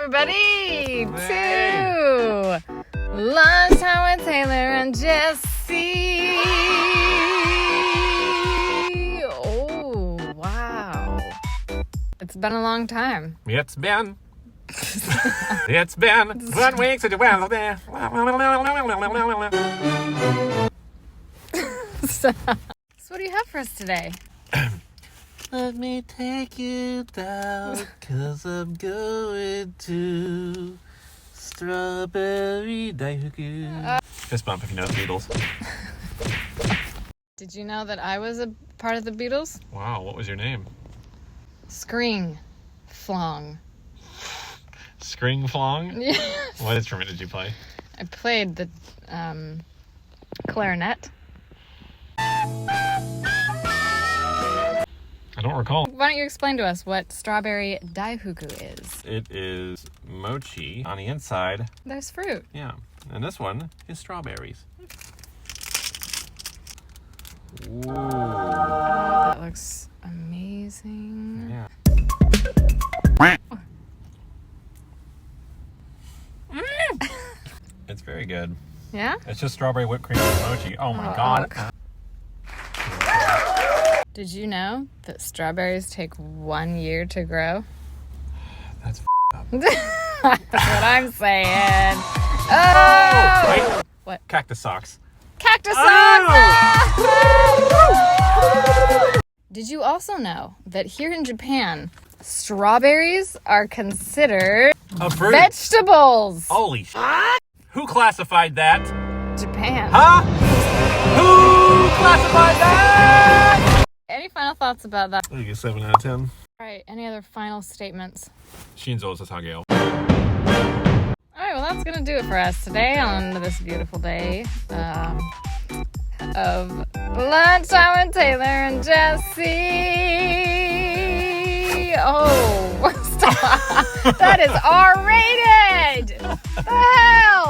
everybody, to Lunchtime with Taylor and Jesse. Oh, wow. It's been a long time. It's been 1 week since you went there. So what do you have for us today? Let me take you down, 'cause I'm going to Strawberry Daifuku. Fist bump if you know the Beatles. Did you know that I was a part of the Beatles? Wow, what was your name? Scring Flong. Scring Flong? Yeah. What instrument did you play? I played the clarinet. I don't recall. Why don't you explain to us what strawberry Daifuku is? It is mochi on the inside. There's fruit. Yeah. And this one is strawberries. Ooh. That looks amazing. Yeah. It's very good. Yeah? It's just strawberry whipped cream and mochi. Oh my god. Did you know that strawberries take 1 year to grow? That's up. That's what I'm saying. Oh! Wait. What? Cactus socks. Cactus socks! Oh! Did you also know that here in Japan, strawberries are considered A fruit. vegetables? Holy shit. Who classified that? Japan. Huh? Who classified that? Any final thoughts about that? I think it's 7 out of 10. All right, any other final statements? Shinzo Sasageo. All right, well, that's going to do it for us today on this beautiful day of Lunchtime with Taylor and Jesse. Oh, stop. That is R-rated. The hell?